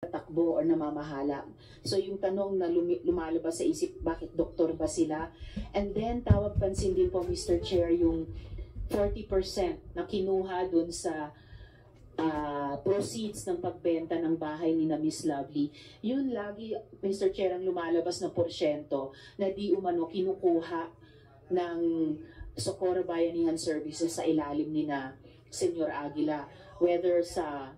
takbo or namamahala. So yung tanong na lumalabas sa isip, bakit doktor ba sila? And then tawag pansin din po, Mr. Chair, yung 40% na kinuha dun sa proceeds ng pagbenta ng bahay ni na Miss Lovely. Yun lagi, Mr. Chair, ang lumalabas na porsyento na di umano kinukuha ng Socorro Bayanihan Services sa ilalim ni na Senyor Aguila. Whether sa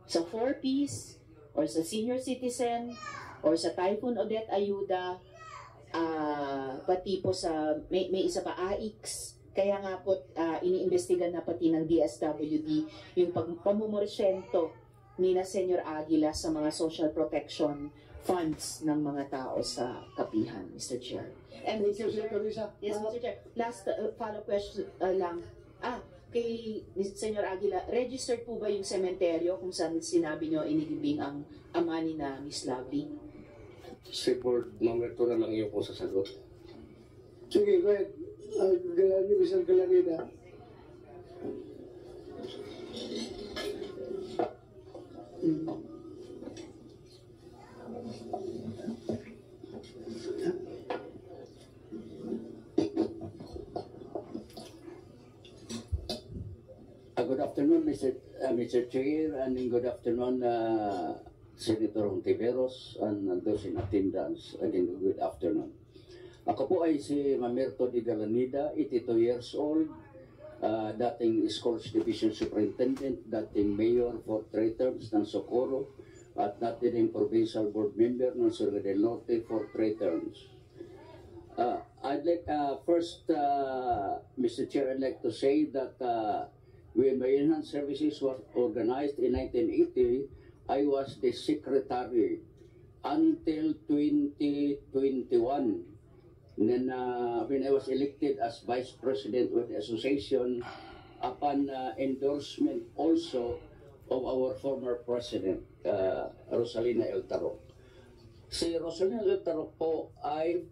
4Ps, or sa senior citizen, or sa Typhoon Odette Ayuda, pati po sa, may isa pa, AIX. Kaya nga po, iniimbestigan na pati ng DSWD yung pamumorsyento ni na Senyor Aguila sa mga social protection funds ng mga tao sa kapihan, Mr. Chair. And Thank you, Senator Risa. Yes, Mr. Chair. Last follow-up question lang. Kay Senyor Aguila, registered po ba yung sementeryo kung saan sinabi nyo inilibing ang ama ni na Miss Lovely? Si Board Member to na lang yung po sasagot. Sige, go ahead. Mr. Galarida. Good afternoon, Mr. Chair, and good afternoon, Senator Hontiveros, and those in attendance. Again, good afternoon. Ako po ay si Mamerto de Galanida, 82 years old, dating Schools Division Superintendent, dating Mayor for 3 terms ng Socorro, at dating Provincial Board Member ng Surigao del Norte for 3 terms. I'd like, first, Mr. Chair, I'd like to say that when Bayanihan Services was organized in 1980, I was the secretary until 2021. And then when I was elected as vice president with the association, upon endorsement also of our former president, Rosalina Eltaro. Si Rosalina Eltaro po ay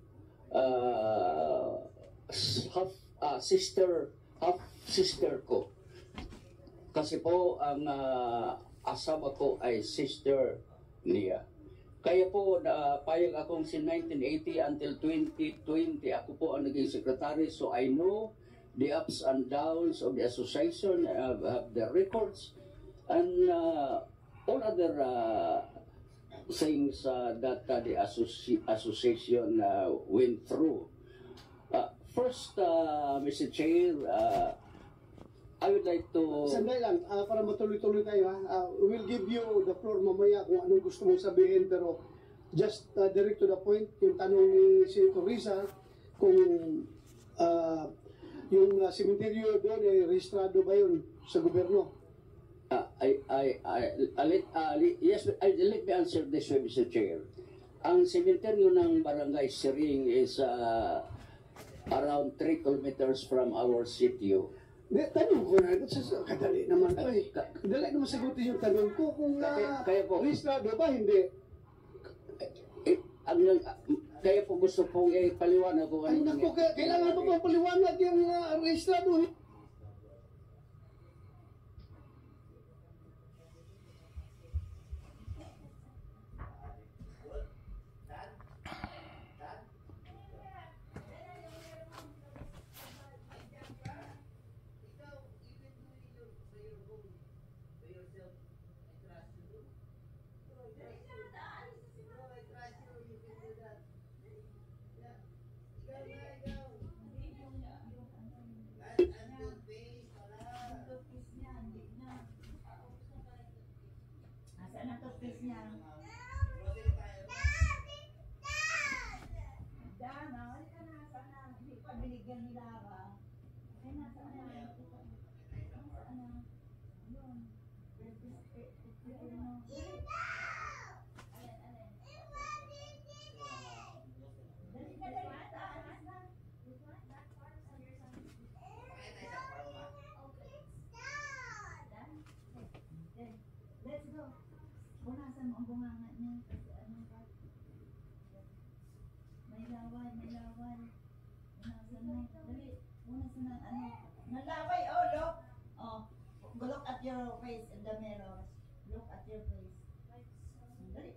half sister ko. Kasi po, ang asawa ko ay sister niya. Kaya po, payag akong si 1980 until 2020, ako po ang naging secretary. So I know the ups and downs of the association, have the records, and all other things that the association went through. First, Mr. Chair, I would like to... Sandali lang, para matuloy-tuloy tayo ha. We'll give you the floor mamaya kung anong gusto mong sabihin, pero just direct to the point, yung tanong ni Senator Risa, kung yung cemetery doon ay rehistrado ba yun sa gobyerno? Yes, let me answer this way, Mr. Chair. Ang cemetery ng Barangay Siring is around 3 kilometers from our sitio. Tanong ko na, kadali naman ito eh. Kadali naman sagutin yung tanong ko kung rehistrado ba, hindi. Kaya po gusto pong ipaliwanag ko. Ay naku, kailangan pa bang paliwanag yung rehistrado? Nasaan ang toothpaste niya? Dana, wala ka na. Sana, hindi pa binigyan nila ka. Ay, nasaan na. Nasaan na. Yun. Alin. Dali ka dali. Taas na. Let's go. Punasan mo ang bunganga niya. Kasi ano ba? May laway. Punasan mo. Dali. Punasan na ano. Nalaway. Oh, look. Oh. Look at your face in the mirror. Look at your face. Dali.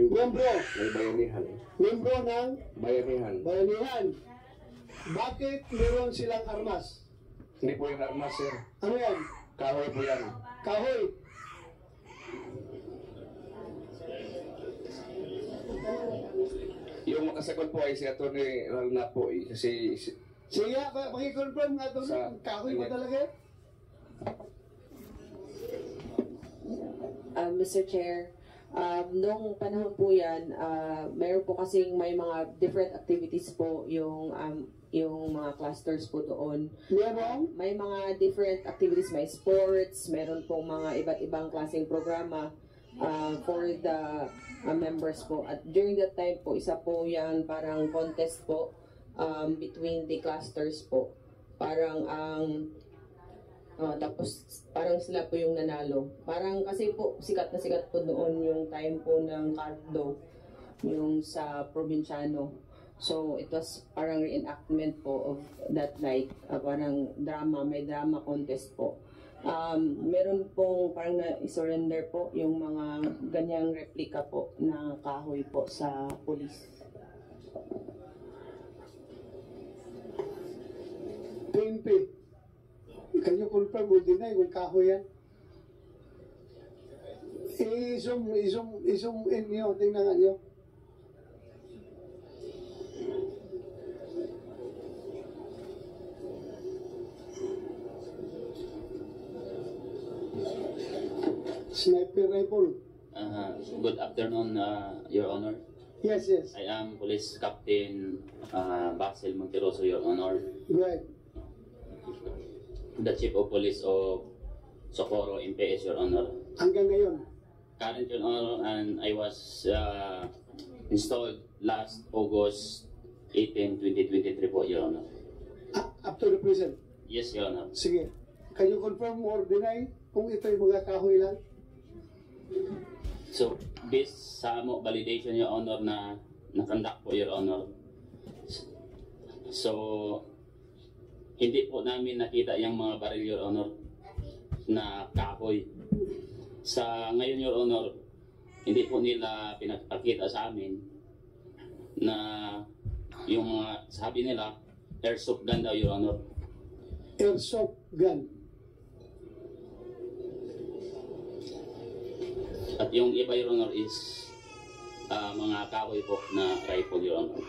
Miyembro. May bayanihan. Miyembro ng Bayanihan. bayanihan. Bakit meron silang armas? Hindi po yung armas, sir. Ano yan? Kahoy po yan. Kahoy. Yung makasagot po ay si Atty. Ralna po eh. Kasi Sige, pakiconfirm nga ito. Kahoy ba talaga? Mr. Chair, noong panahon po yan, meron po kasing may mga different activities po yung mga clusters po doon. Meron? May mga different activities, may sports, meron pong mga iba't ibang klaseng programa for the members po. At during that time po, isa po yan parang contest po between the clusters po. Parang tapos parang sila po yung nanalo. Parang kasi po sikat na sikat po noon yung time po ng Cardo, yung sa Provinciano. So it was parang reenactment po of that night. Parang drama, may drama contest po. Meron pong parang na-surrender po yung mga ganyang replika po na kahoy po sa police. PNP. Can you confirm or deny kung kahoy yan? Isum inyo, tingnan nga nyo. Sniper rifle. Good afternoon, Your Honor. Yes, yes. I am Police Captain Basil Monteroso, Your Honor, Right. the Chief of Police of Socorro, MPS, Your Honor. Hanggang ngayon. Current, Your Honor, and I was installed last August 18, 2023 po, Your Honor. Up to the present. Yes, Your Honor. Sige. Can you confirm or deny kung ito yung mga kahoy lang? So, based sa mo validation, Your Honor, na nakandak po, Your Honor. So, hindi po namin nakita yung mga baril, Your Honor, na kahoy. Sa ngayon, Your Honor, hindi po nila pinapakita sa amin na yung mga, sabi nila, airsoft gun daw, Your Honor. Airsoft gun. At yung iba, Your Honor, is mga kahoy po na rifle, Your Honor.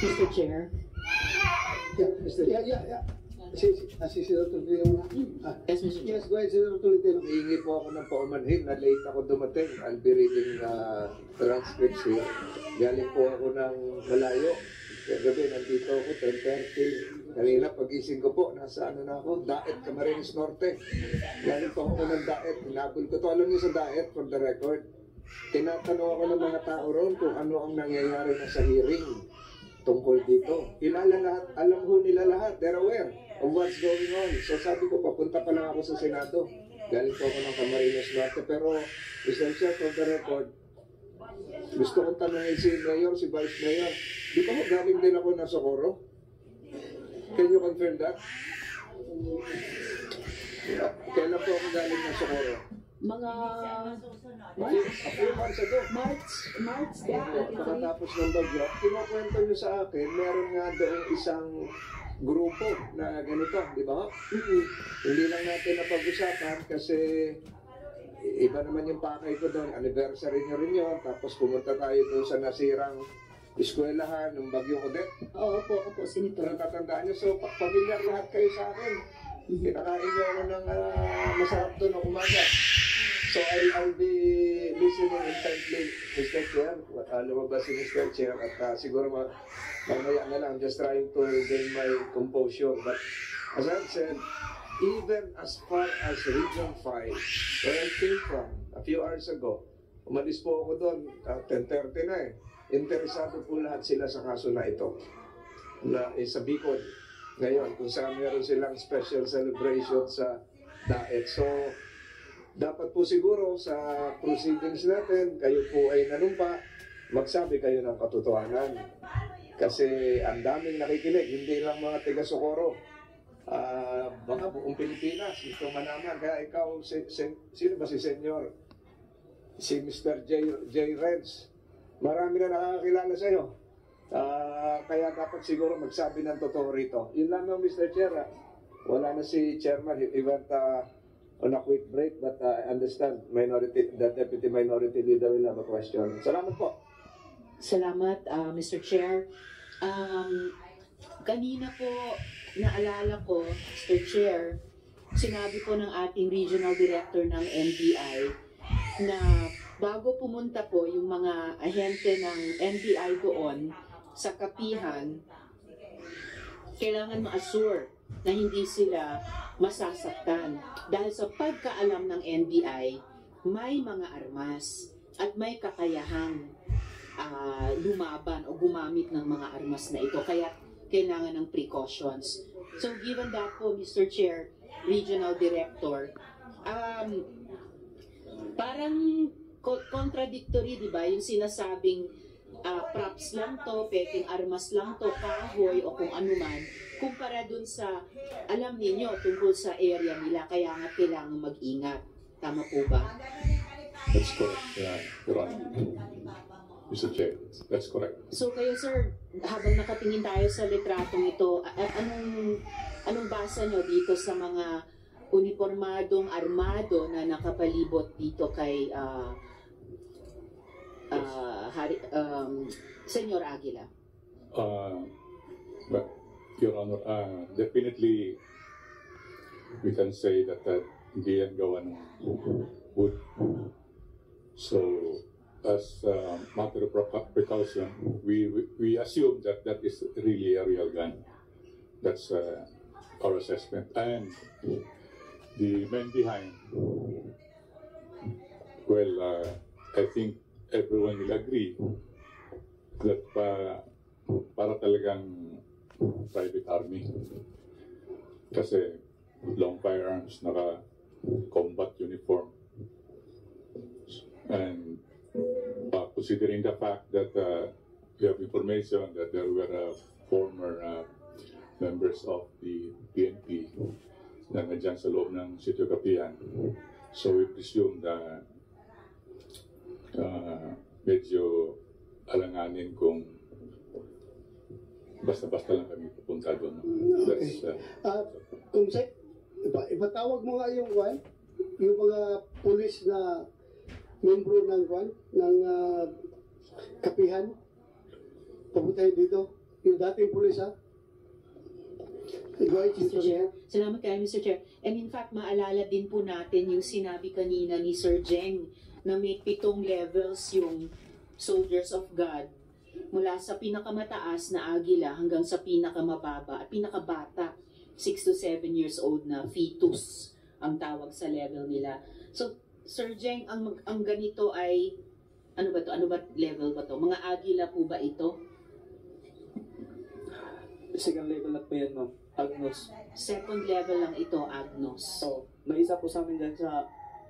Mr. Chair. Yeah. Si Senator Tolentino. Yes, Mr. Chair. Yes, go ahead, Senator Tolentino. Hihingi po ako ng paumanhin na late ako dumating. I'll be reading transcripts here. Galing po ako ng malayo. Gabi, nandito ako, 10:30. Kanina, pagising ko po, nasa ano na ako, Daet, Camarines Norte. Galing po ako ng Daet. Hinabol ko to. Alam niyo sa Daet, for the record, tinatanong ako ng mga tao ron kung ano ang nangyayari na sa hearing tungkol dito. Kilala lahat, alam ho nila lahat, they're aware of what's going on. So sabi ko, papunta pa lang ako sa Senado. Galing po ako ng Camarines Norte. Pero, Mr. Chair, for the record, gusto kong tanongin si Mayor, si Vice Mayor, di ba ho galing din ako na Socorro? Can you confirm that? Kailan po ako galing na Socorro? Mga A few months ago. March Pagkatapos ng bagyo, kinukwento nyo sa akin, meron nga doon isang grupo na ganito, di ba? Hindi lang natin napag-usapan kasi iba naman yung pakay ko doon, anniversary nyo rin yun, tapos pumunta tayo doon sa nasirang eskwelahan ng Bagyong Odette. Opo, Senator. Natatandaan nyo, so pamilyar lahat kayo sa akin. Kinakain nyo ako ng masarap doon ng umaga. So I'll be listening intently, Mr. Chair. Lumabas si Mr. Chair at siguro mamaya na lang, just trying to gain my composure. But as I said, even as far as Region 5, where I came from a few hours ago, umalis po ako doon, 10:30 na eh. Interesado po lahat sila sa kaso na ito, na sa Bicol. Ngayon, kung saan meron silang special celebration sa Daet. So, dapat po siguro sa proceedings natin, kayo po ay nanumpa, magsabi kayo ng katotohanan. Kasi ang daming nakikinig, hindi lang mga taga Socorro. Baka buong Pilipinas, gusto manaman. Kaya ikaw, sino ba si Senyor? si Mr. J. Renz. Marami na nakakakilala sa iyo. Kaya dapat siguro magsabi ng totoo rito. Yun lang ng Mr. Chair. Wala na si Chairman. He went on a quick break, but I understand the Deputy Minority Leader will have a question. Salamat po. Salamat, Mr. Chair. Kanina po, naalala ko, Mr. Chair, sinabi po ng ating Regional Director ng NBI na bago pumunta po yung mga ahente ng NBI doon sa kapihan, kailangan ma-assure na hindi sila masasaktan. Dahil sa pagkaalam ng NBI, may mga armas at may kakayahang lumaban o gumamit ng mga armas na ito. Kaya kailangan ng precautions. So given that po, Mr. Chair, Regional Director, parang contradictory, di ba? Yung sinasabing props lang to, peking armas lang to, kahoy o kung ano man, kumpara dun sa alam ninyo tungkol sa area nila, kaya nga kailangan mag-ingat. Tama po ba? That's correct, Your Honor. Mr. Chair, that's correct. So kayo, sir, habang nakatingin tayo sa litratong ito, anong basa nyo dito sa mga uniformadong armado na nakapalibot dito kay Senyor Aguila? But, Your Honor, definitely we can say that hindi yan gawa ng wood. So, as a matter of precaution, we assume that that is really a real gun. That's our assessment. And the men behind, well, I think everyone will agree that para talagang private army. Kasi long firearms, naka-combat uniform. And considering the fact that we have information that there were former members of the PNP na nandiyan sa loob ng Sitio Kapihan. So we presume na medyo alanganin kung basta-basta lang kami pupunta doon. Okay. Kumsek, ipatawag mo nga yung mga pulis na membro ng kapihan, papuntahin dito, yung dating pulis Mr. Chair. Salamat kayo, Mr. Chair. And in fact, maalala din po natin yung sinabi kanina ni Sir Jeng na may 7 levels yung Soldiers of God. Mula sa pinakamataas na agila hanggang sa pinakamababa at pinakabata, 6 to 7 years old na fetus ang tawag sa level nila. So, Sir Jeng, ang ganito ay, ano ba to? Ano ba level ba to? Mga agila po ba ito? Second level na po yan, ma'am. Agnos. Second level lang ito, Agnos. So, may isa po sa amin dyan sa,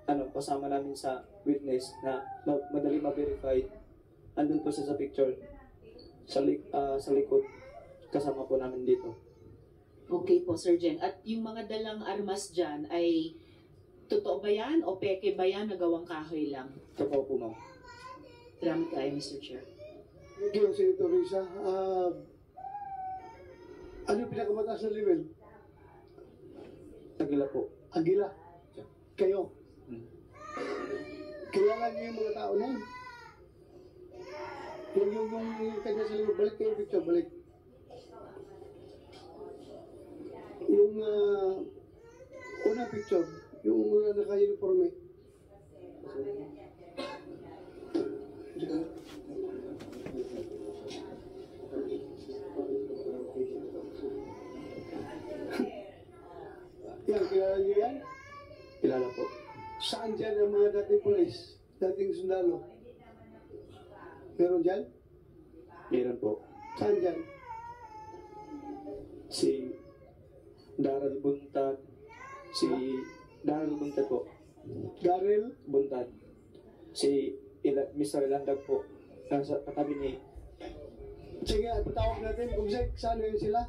kasama namin sa witness na madali ma-verify. Andun po siya sa picture. Sa likod. Kasama po namin dito. Okay po, Sir Jeng. At yung mga dalang armas dyan ay totoo ba yan o peke ba yan na gawang kahoy lang? Totoo po, ma'am. Salamat kayo, Mr. Chair. Thank you, Senator Risa. Ano yung pinakamataas na level? Agila po. Agila. Kayo. Kilala niyo yung mga tao na yun. Yung kanya sa level, balik kayo yung picture, balik. Yung unang picture, yung naka-uniforme. Yan, kilala niyo yan? Kilala po. Saan dyan ang mga dating police, dating sundalo? Meron dyan? Meron po. Saan dyan? Si Daryl Buntad. Daryl Buntad po. Daryl? Buntad. Mr. Ilandag po. Nasa katabi ni... Sige, patawag natin. Kumsek, saan yun sila?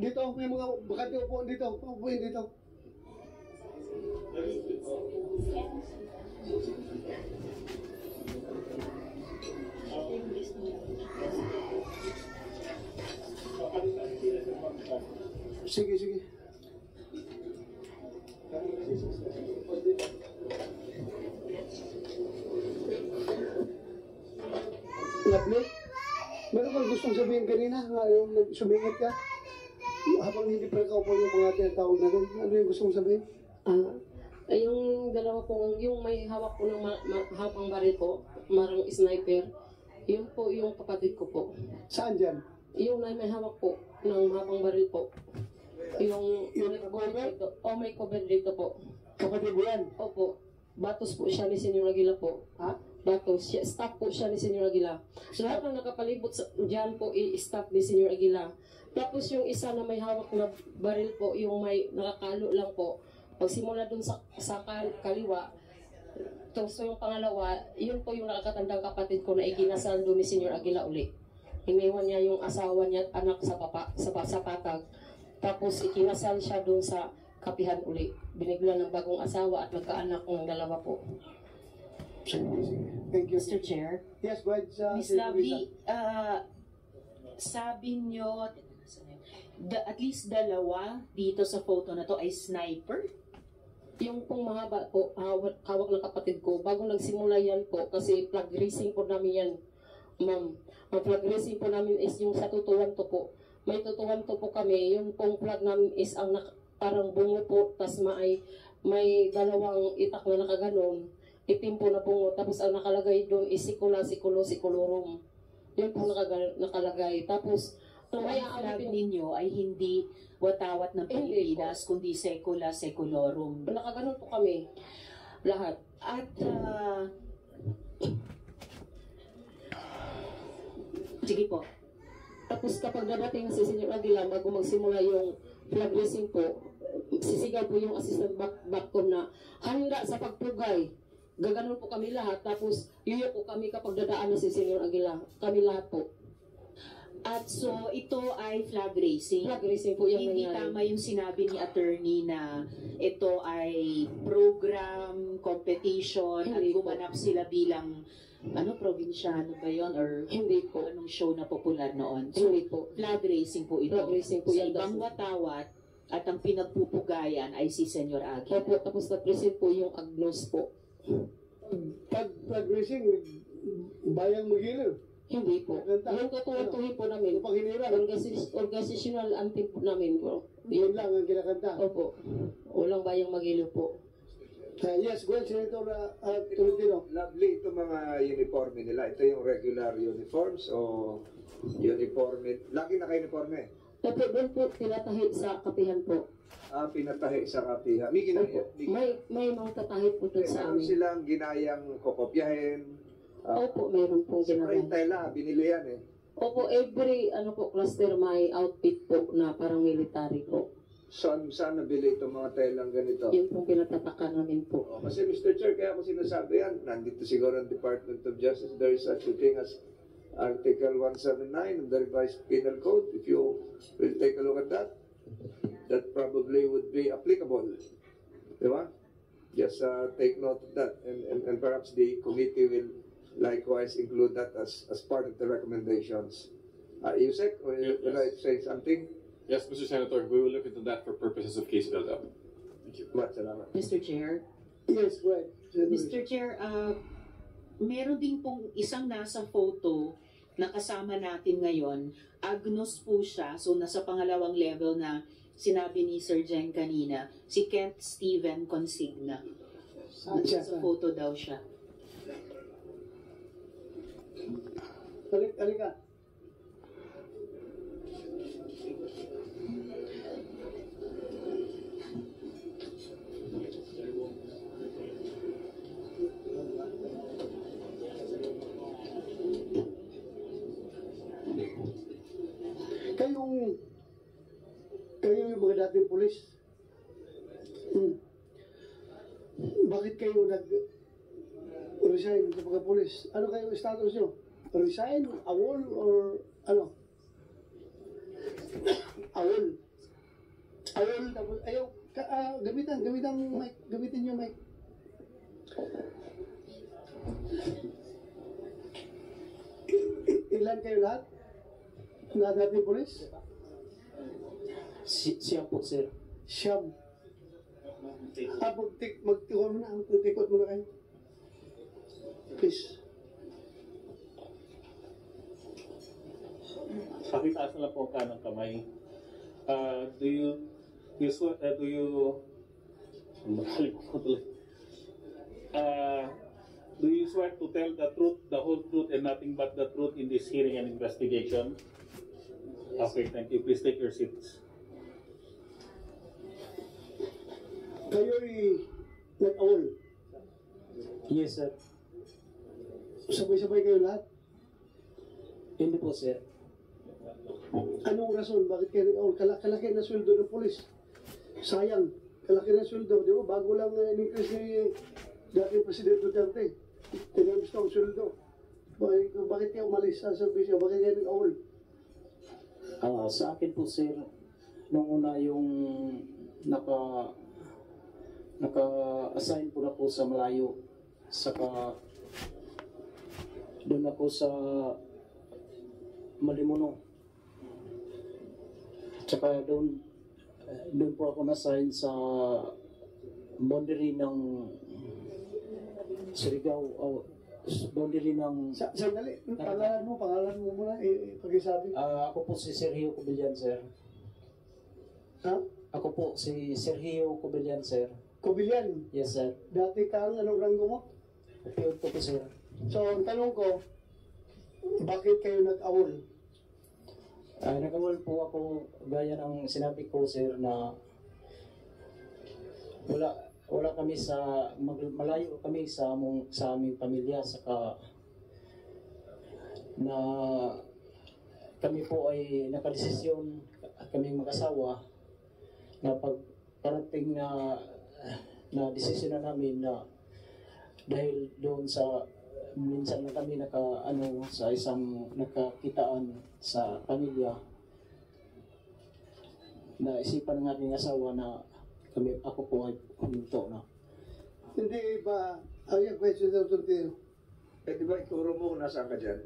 Dito, may mga bakante upuan dito. Upuin dito. gustong sabihin kanina? Yung sumingit ka? Habang hindi pa nakaupo yung mga tinatawag natin, ano yung gusto mong sabihin? Yung dalawa po, yung may hawak po ng hapang baril po, marang sniper, yun po yung kapatid ko po. Saan dyan? Yung may hawak po ng hapang baril po. Yung may cover dito po. Kapatid mo yan? Opo. Batos po siya ni Senyor Aguila po. Ha? Batos. Staff po siya ni Senyor Aguila. So lahat ng nakapalibot dyan po, i-staff ni Senyor Aguila. Tapos yung isa na may hawak na baril po, yung may nakakalo lang po, pagsimula dun sa kaliwa, so yung pangalawa, yun po yung nakakatandang kapatid ko na ikinasal doon ni Senyor Aguila uli. Iniwan niya yung asawa niya at anak sa patag. Tapos ikinasal siya doon sa kapihan uli. Binigla ng bagong asawa at nagkaanak ng dalawa po. Thank you. Mr. Chair. Yes, go ahead. Miss Lovely, sabi nyo, at least dalawa dito sa photo na to ay sniper? Yung pong mahaba po, hawak ng kapatid ko, bago nagsimula yan po, kasi flag racing po namin yan, ma'am. Ang flag racing po namin is yung sa tutuwan to po. May tutuwan to po kami, yung pong flag namin is ang parang bungo po, tas may dalawang itak na nakaganon, itim po na bungo, tapos ang nakalagay doon is sikulurum. Yun po nakalagay. Tapos, ang flag ninyo ay hindi watawat ng Pilipinas, kundi seculorum. Nakaganon po kami. Lahat. At, sige po. Tapos kapag dadating si Senyor Aguila, bago magsimula yung flag racing po, sisigaw po yung assistant backcom na handa sa pagpugay. Gaganon po kami lahat. Tapos yuyo po kami kapag dadaan na si Senyor Aguila. Kami lahat po. At so, ito ay flag racing. Flag racing po yung Hindi nangyari. tama yung sinabi ni attorney na ito ay program, competition, at Hindi po. gumanap sila bilang probinsyano ba yun? Or Hindi po. anong show na popular noon? So, Hindi po. flag racing po ito. Flag racing po Sa yan. ibang watawat at ang pinagpupugayan ay si Senyor Aguila. Opo, tapos na-present po yung Agnos po. Pag racing, bayang magiliw. Hindi po. Yung katuwatuhin po namin, Pag hinirang, organizational anthem po namin po. yun lang ang kinakanta. Opo. Walang bayang magiliw po. Yes, go ahead, Senator Tolentino. Lovely ito mga uniforme nila. Ito yung regular uniforms o uniforme. Lagi naka-uniforme. Opo, doon po tinatahi sa kapihan po. Pinatahi sa kapiha. May ginaya. May mga tatahi po doon sa Meron amin. silang ginayang kokopyahin. Opo, mayroon pong Spray ginagawa. tela, binili yan eh. Opo, every cluster may outfit po na parang military po. Saan nabili itong mga telang ganito? Yun pong pinatataka namin po. Kasi Mr. Chair, kaya ako sinasabi yan, nandito siguro ang Department of Justice, there is such a thing as Article 179 of the Revised Penal Code. If you will take a look at that, that probably would be applicable. Diba? Just take note of that, and perhaps the committee will likewise include that as part of the recommendations. Yusek, will I say something? Yes, Mr. Senator, we will look into that for purposes of case build-up. Thank you. Salamat. Mr. Chair. Yes, go ahead. Mr. Chair, meron din pong isang nasa photo na kasama natin ngayon. Agnos po siya, so nasa pangalawang level na sinabi ni Sir Jen kanina, si Kent Steven Consigna. Nasa photo daw siya. Halika. Kayo yung mga dating pulis. Bakit kayo nag-resign sa pagka-pulis? Ano kayo status nyo? Resign, awol, or ano? Awol. Awol, tapos ayaw, gamitin yung mic. Ilan kayo lahat? Na dating pulis? Siyam po, sir. Siyam. Magtikot mo na. Magtikot mo na kayo. Please. Pakitaas na lang po ang kanang kamay. Do you swear to tell the truth, the whole truth, and nothing but the truth in this hearing and investigation? Okay, thank you. Please take your seats. Kayo'y nag-awol. Yes, sir. Sabay-sabay kayo lahat. Hindi po, sir. Anong rason? Bakit kayo nag-awol? Kalaki na sweldo ng polis. Sayang. Kalaki na sweldo. Di ba? Bago lang in-increase ni dating President Duterte. Tingnan gusto ang sweldo. Bakit kayo umalis sa servisyo? Bakit kayo nag-awol? Sa akin po, sir, nung una yung naka-assign po na po sa malayo, saka doon ako sa Malimuno. Tsaka doon po ako na-assign sa boundary ng Surigao, boundary ng... Sandali, pangalan mo muna, pakisabi. Ako po si Sergio Cobillan, sir. Ha? Ako po si Sergio Cobillan, sir. Cobillan? Yes, sir. Dati kang anong ranggo mo? Piyot po, sir. So, ang tanong ko, bakit kayo nag-awol? Nag-awol po ako, gaya ng sinabi ko, sir, na wala kami sa, malayo kami sa aming pamilya, saka na kami po ay nakadesisyon, kaming mag-asawa, na pagparating na desisyon na namin na dahil doon sa minsan na kami sa isang nakakitaan sa pamilya, na isipan ng aking asawa na ako po ay huminto na. Hindi ba, yung question daw tayo. Di ba ituro mo kung nasaan ka dyan?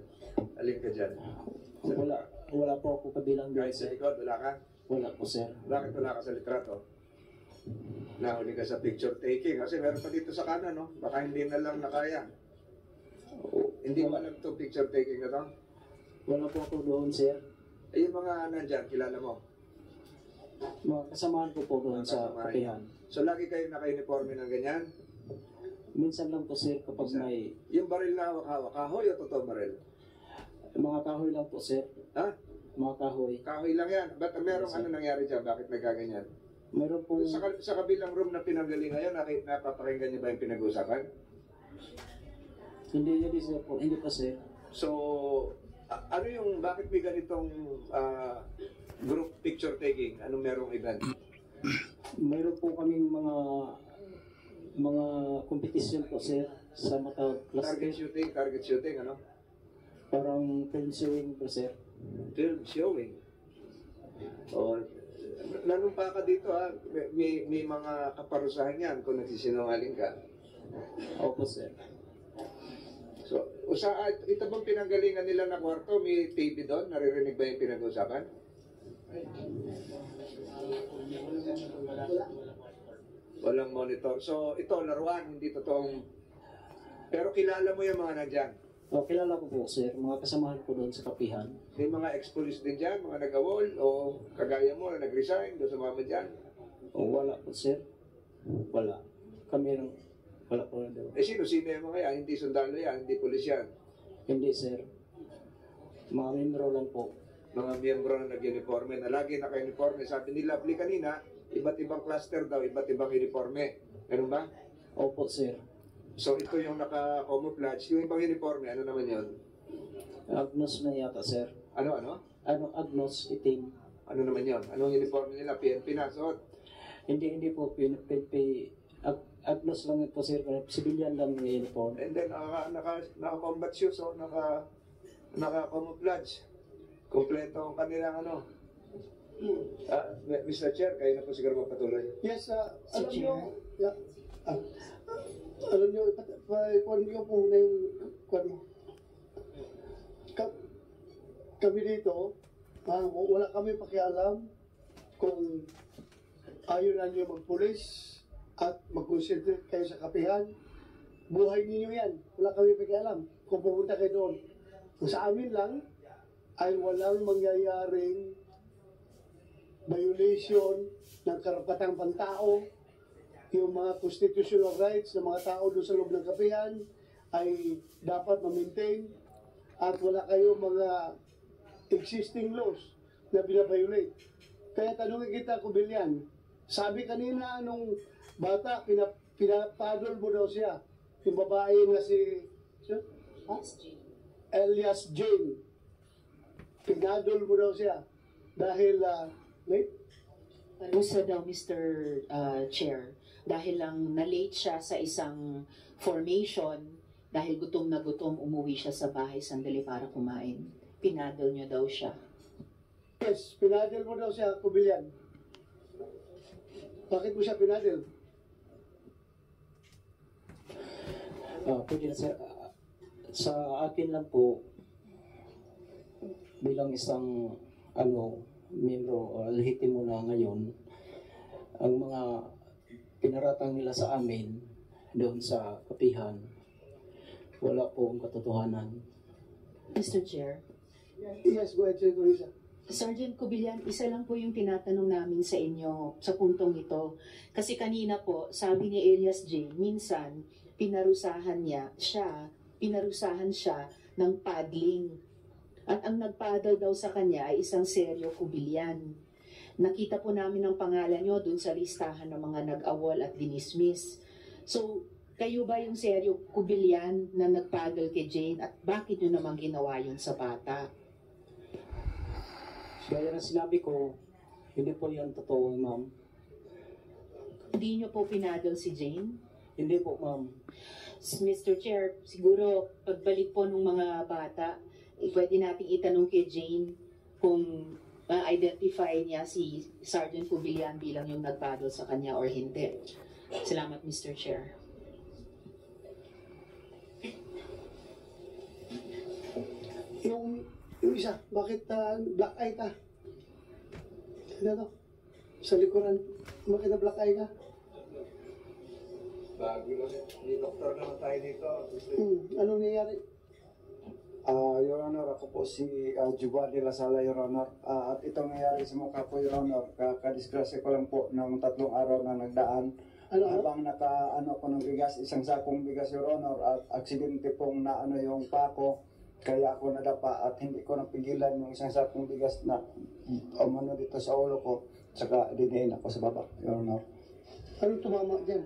Alin ka dyan? Wala po ako kabilang doon. Kahit sa likod, wala ka? Wala po, sir. Bakit wala ka sa litrato? Nahuli ka sa picture taking. Kasi meron pa dito sa kanan, no? Baka hindi na lang nakaya. Hindi mo alam itong picture taking na to? Wala po ako doon, sir. Yung mga nandyan, kilala mo? Mga kasamahan ko po doon sa kapihan. So lagi kayo naka-uniforme ng ganyan? Minsan lang po, sir, kapag may... Yung baril na hawak-hawak, kahoy o totoo baril? Mga kahoy lang po, sir. Ha? Mga kahoy. Kahoy lang yan. Ba't merong ano nangyari dyan? Bakit nagkaganyan? Meron pong... Sa kabilang room na pinanggaling ngayon, napapakinggan niyo ba yung pinag-usapan? Hindi, sir po. Hindi pa, sir. So, ano yung, bakit may ganitong group picture taking? Anong merong event? Mayroon po kaming mga competition po, sir, sa mata Target shooting, ano? Parang film showing po, sir. Film showing? O, nanumpa ka dito, ha? May mga kaparusahan yan kung nagsisinungaling ka. Opo, sir. So, ito bang pinanggalingan nila na kwarto? May TV doon? Naririnig ba yung pinag-usapan? Walang monitor. So, ito, laruan, hindi totoong... Pero kilala mo yung mga nandyan? Kilala ko po, sir. Mga kasamahan ko doon sa kapihan. May mga ex-police din dyan, mga nag-awol, o kagaya mo na nag-resign, doon sumama dyan? Wala po, sir. Wala. Kami lang, wala po na doon. Sino-sino yung mga yan? Hindi sundalo yan, hindi pulis yan? Hindi, sir. Mga membro lang po. Mga miyembro na nag-uniforme, na lagi naka-uniforme. Sabi ni Lovely kanina, iba't ibang cluster daw, iba't ibang uniforme. Ganun ba? Opo, sir. So ito yung naka-camouflage. Yung ibang uniforme, ano naman yun? Agnos na yata, sir. Ano? Agnos, itim. Ano naman yun? Anong uniforme nila? PNP na suot? Hindi po, PNP. Agnos lang ito, sir. Civilian lang yung uniform. And then, naka-combat shoes, so naka-camouflage. Kompleto ang kanilang ano. Mr. Chair, kayo na po siguro magpatuloy. Yes, alam nyo, alam nyo, kuwan nyo po na yung kuwan mo. Kami dito, wala kami pakialam kung ayaw na nyo magpulis at mag-concentrate kayo sa kapihan. Buhay ninyo yan. Wala kami pakialam kung pupunta kayo doon. Kung sa amin lang, ay walang mangyayaring violation ng karapatang pantao. Yung mga constitutional rights ng mga tao doon sa loob ng kapihan ay dapat ma-maintain at wala kayong mga existing laws na binabiolate. Kaya tanungin kita, Kubilyan, sabi kanina nung bata, pinapadol mo daw siya, yung babae na si Elias Jane. Pinadol mo daw siya dahil, Parusa daw, Mr. Chair, dahil lang na-late siya sa isang formation, dahil gutom na gutom, umuwi siya sa bahay sandali para kumain. Pinadol niyo daw siya. Yes, pinadol mo daw siya, Kubilyan. Bakit mo siya pinadol? Pwede na sir, sa akin lang po, bilang isang membro o lehitimo na ngayon, ang mga pinaratang nila sa amin doon sa kapihan, wala po ang katotohanan. Mr. Chair. Yes, go ahead, Senator Risa. Sergeant Kubilyan, isa lang po yung tinatanong namin sa inyo sa puntong ito. Kasi kanina po, sabi ni Elias J, minsan pinarusahan siya ng paddling. At ang nagpaddle daw sa kanya ay isang Sergio Kubilyan. Nakita po namin ang pangalan nyo dun sa listahan ng mga nag-awol at dinismiss. So, kayo ba yung Sergio Kubilyan na nagpaddle kay Jane at bakit nyo naman ginawa yun sa bata? Gaya na sinabi ko, hindi po yan totoo, ma'am. Hindi nyo po pinaddle si Jane? Hindi po, ma'am. Mr. Chair, siguro pagbalik po ng mga bata, pwede nating itanong kay Jane kung identify niya si Sergeant Kubilyan bilang yung nagpaddle sa kanya or hindi. Salamat, Mr. Chair. Yung isa, bakit black eye ka? Ano to? Sa likuran, bakit na black eye ka? Bago lang, may doktor naman tayo dito. Anong nangyayari? Your Honor, ako po si Giovanni Lasala, Your Honor. At itong nangyari sa mukha po, Your Honor, kadisgrasya ko lang po ng 3 araw na nagdaan. Habang naka-ano ko ng bigas, isang sakong bigas, Your Honor, at aksidente pong naano yung pako. Kaya ako nadapa at hindi ko napigilan yung isang sakong bigas na umano dito sa ulo ko. Saka diniin ako sa baba, Your Honor. Anong tumama dyan?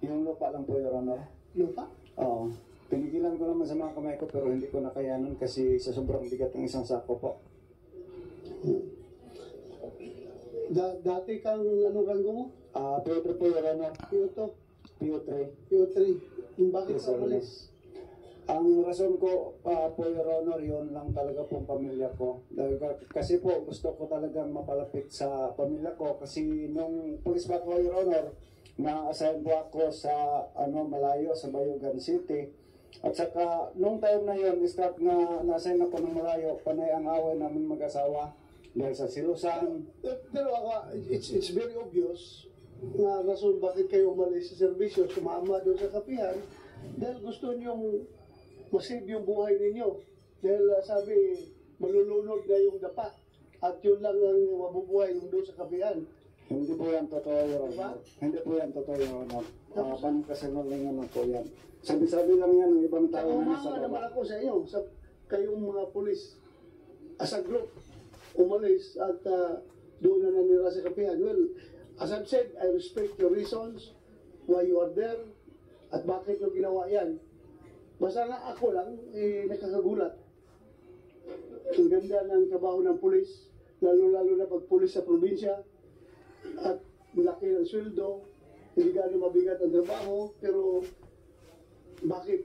Yung lupa lang po, Your Honor. Lupa? Oo. Pinigilan ko naman sa mga kamay ko pero hindi ko nakayanan kasi sa sobrang bigat ng isang sako po. Dati kang anong rango mo? PO3 po, Your Honor. PO2? PO3. PO3. Bakit Yes, ka umalis? Ang rason ko po, Your Honor, yun lang talaga pong pamilya ko. Kasi po gusto ko talagang mapalapit sa pamilya ko kasi nung police back ko, Your Honor, na-assign po ako sa malayo sa Bayugan City. At saka nung time na yun, start na na-assign ako ng malayo, panay ang away namin mag-asawa dahil sa silusan. Pero it's very obvious na rason bakit kayo umalis sa serbisyo, sumama doon sa kapihan dahil gusto niyong masave yung buhay ninyo. Dahil sabi, malulunod na yung dapa at yun lang ang mabubuhay yung doon sa kapihan. Hindi po yan totoo, Your Honor. Hindi po yan totoo, Your Honor. Pankasinungalingan po yan. Sabi-sabi lang yan ng ibang tao na nasa naman baba. ako sa inyo, sa kayong mga pulis, as a group, umalis at doon na nanira sa kapihan. Well, as I've said, I respect your reasons, why you are there, at bakit yung ginawa yan. Basta nga ako lang, nakakagulat. Ang ganda ng trabaho ng pulis, lalo-lalo na pag pulis sa probinsya, at malaki ng sweldo, hindi gano'ng mabigat ang trabaho, pero bakit